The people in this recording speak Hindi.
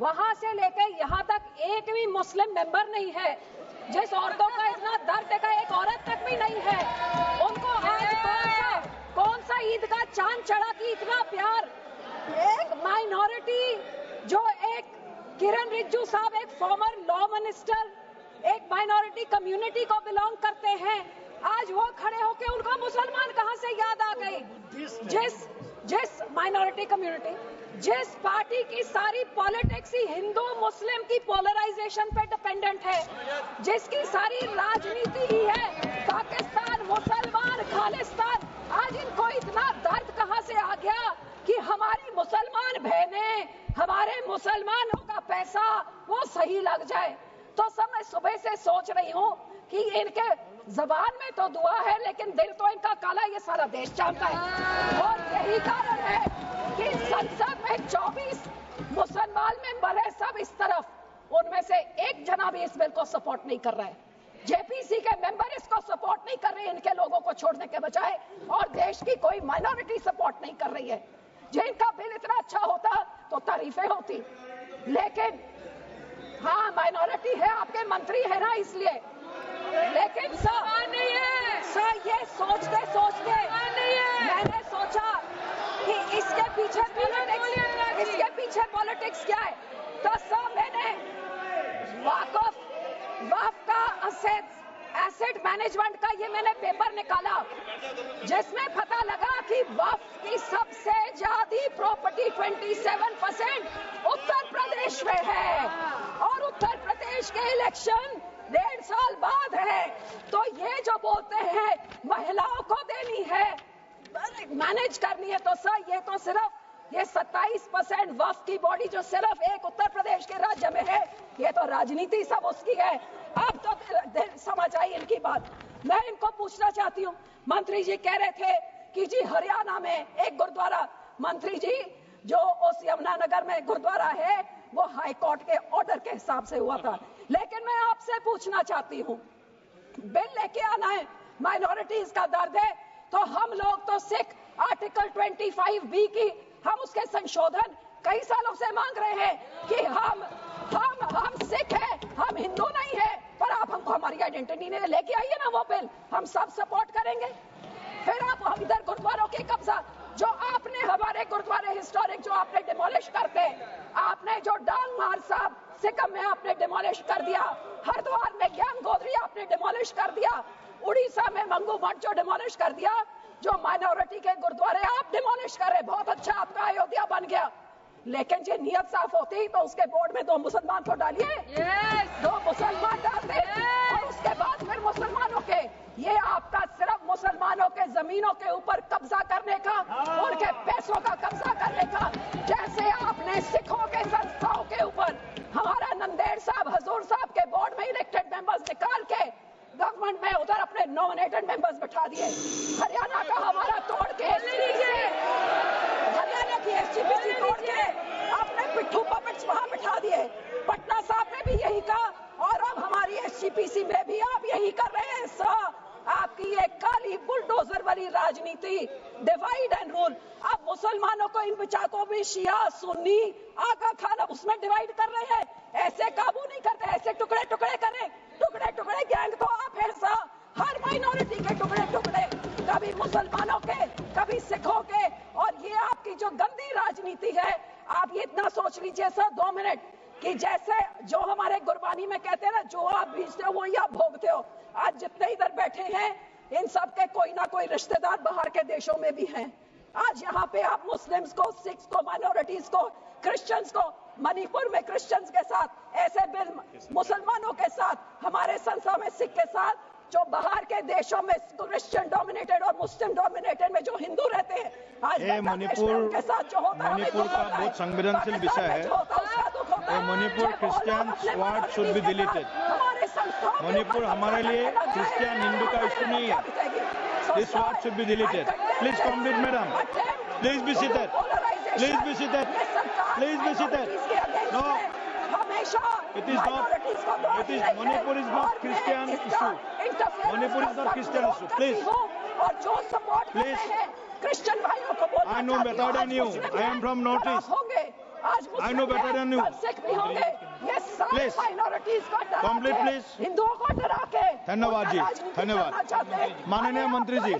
वहां से लेके यहाँ तक एक भी मुस्लिम मेंबर नहीं है। जिस औरतों का इतना दर्द देखा, एक औरत तक भी नहीं है। उनको आज कौन सा ईद का चांद चढ़ा कि इतना प्यार। एक माइनॉरिटी जो एक किरण रिजिजू साहब एक फॉर्मर लॉ मिनिस्टर एक माइनॉरिटी कम्युनिटी को बिलोंग करते हैं, आज वो खड़े होके उनको मुसलमान कहां से याद आ गई। जिस माइनॉरिटी कम्युनिटी, जिस पार्टी की सारी पॉलिटिक्स ही हिंदू मुस्लिम की पोलराइजेशन पे डिपेंडेंट है, जिसकी सारी राजनीति ही है पाकिस्तान मुसलमान खालिस्तान, आज इनको इतना दर्द कहां से आ गया कि हमारी मुसलमान बहनें, हमारे मुसलमानों का पैसा वो सही लग जाए। तो सब मैं सुबह से सोच रही हूँ कि इनके जबान में तो दुआ है लेकिन दिल तो इनका काला, ये सारा देश जानता है। और यही कारण है कि संसद में 24 मुसलमान मेंबर है, सब इस तरफ, उनमें से एक जना भी इस बिल को सपोर्ट नहीं कर रहा है। जेपीसी के मेंबर इसको सपोर्ट नहीं कर रहे, इनके लोगों को छोड़ने के बजाय, और देश की कोई माइनॉरिटी सपोर्ट नहीं कर रही है। जिनका बिल इतना अच्छा होता तो तारीफें होती, लेकिन हाँ माइनॉरिटी है, आपके मंत्री है ना इसलिए, लेकिन सर ये सोचते सोचते मैंने सोचा कि इसके पीछे पॉलिटिक्स क्या है। तो सर मैंने वक्फ का एसेट मैनेजमेंट का ये मैंने पेपर निकाला, जिसमें पता लगा कि वक्फ की सबसे ज्यादा प्रॉपर्टी 27% उत्तर प्रदेश में है, और उत्तर प्रदेश के इलेक्शन 1.5 साल बाद है। तो ये जो बोलते हैं महिलाओं को देनी है, मैनेज करनी है, तो सर ये तो सिर्फ ये 27% वक्फ की बॉडी जो सिर्फ एक उत्तर प्रदेश के राज्य में है, ये तो राजनीति सब उसकी है। अब तो समझ आई इनकी बात। मैं इनको पूछना चाहती हूँ, मंत्री जी कह रहे थे कि जी हरियाणा में एक गुरुद्वारा, मंत्री जी जो उस यमुनानगर में गुरुद्वारा है वो हाई कोर्ट के ऑर्डर के हिसाब से हुआ था, लेकिन मैं आपसे पूछना चाहती हूँ, बिल लेके आना है, माइनॉरिटीज का दर्द है, तो हम लोग तो सिख आर्टिकल 25B की हम उसके संशोधन कई सालों से मांग रहे हैं कि हम सिख हैं, हम हिंदू नहीं है, पर आप हमको हमारी आइडेंटिटी नहीं लेके आइए ना वो बिल, हम सब सपोर्ट करेंगे। फिर आप हम इधर गुरुद्वारों के कब्जा, जो आपने हमारे गुरुद्वारे हिस्टोरिक जो आपने डिमोलिश करते, आपने जो डांग मार साहब सिक्किम में आपने डिमोलिश कर दिया, हरिद्वार में ज्ञान गोदरी आपने डिमोलिश कर दिया, उड़ीसा में मंगू मठ जो डिमोलिश कर दिया, जो माइनॉरिटी के गुरुद्वारे आप डिमोलिश कर रहे, बहुत अच्छा आपका अयोध्या बन गया, लेकिन जो नियत साफ होती तो उसके बोर्ड में 2 मुसलमान को डालिए, 2 मुसलमान डालते, और उसके बाद फिर मुसलमानों के, ये आपका सिर्फ मुसलमानों के जमीनों के ऊपर कब्जा करने का, उनके पैसों का कब्जा करने का, जैसे आपने सिखों के संस्थाओं के ऊपर हमारा नंदेड़ साहब हजूर साहब के बोर्ड में इलेक्टेड मेंबर्स निकाल के गवर्नमेंट में उधर अपने नॉमिनेटेड मेंबर्स बिठा दिए, हरियाणा का हमारा तोड़ के, हरियाणा की SGPC तोड़ के आपने पिट्ठू पपेट्स वहां बिठा दिए, पटना साहब ने भी यही कहा, और अब हमारी SGPC में भी आप यही कर रहे हैं। सर आपकी ये काली बुलडोजर वाली राजनीति, डिवाइड एंड रूल, आप मुसलमानों को इन बिचाकों में शिया सुन्नी आका खाना उसमें डिवाइड कर रहे हैं, ऐसे काबू नहीं करते, ऐसे टुकड़े टुकड़े करें, टुकड़े टुकड़े गैंग तो आप हैं सर, हर माइनॉरिटी के टुकड़े टुकड़े, कभी मुसलमानों के कभी सिखों के, और ये आपकी जो गंदी राजनीति है, आप ये इतना सोच लीजिए सर 2 मिनट कि जैसे जो हमारे गुरबानी में कहते हैं ना, जो आप बीजते हो वही आप भोगते हो, आज जितने इधर बैठे हैं इन सब के कोई ना कोई रिश्तेदार बाहर के देशों में भी हैं। आज यहाँ पे आप मुस्लिम्स को, सिख्स को, माइनॉरिटीज को, क्रिश्चियंस को, मणिपुर में क्रिश्चियंस के साथ ऐसे बिल, मुसलमानों के साथ, हमारे संस्था में सिख के साथ, जो बाहर के देशों में क्रिश्चियन डोमिनेटेड और मुस्लिम डोमिनेटेड में जो हिंदू रहते हैं, आज मणिपुर के साथ जो होता है, मणिपुर का बहुत संवेदनशील विषय है। Manipur Christian word should be deleted. Manipur हमारे लिए क्रिश्चियन हिंदू का इशू नहीं है। This word should be deleted. Please complete madam, please be seated, please be seated, please be seated. No, it is not, it is, Manipur is not Christian issue. Manipur is not Christian issue. Please, और जो सपोर्ट please, क्रिश्चियन भाइयों को बोलना, I know better than you. I am from Northeast. आज I know better than you. Sikh भी होंगे। ये सारे Please. माइनॉरिटीज को डरा Complete, के, please. हिंदुओं को डरा के धन्यवाद जी, राजनीति धन्यवाद। करना चाहते हैं। माननीय मंत्री जी।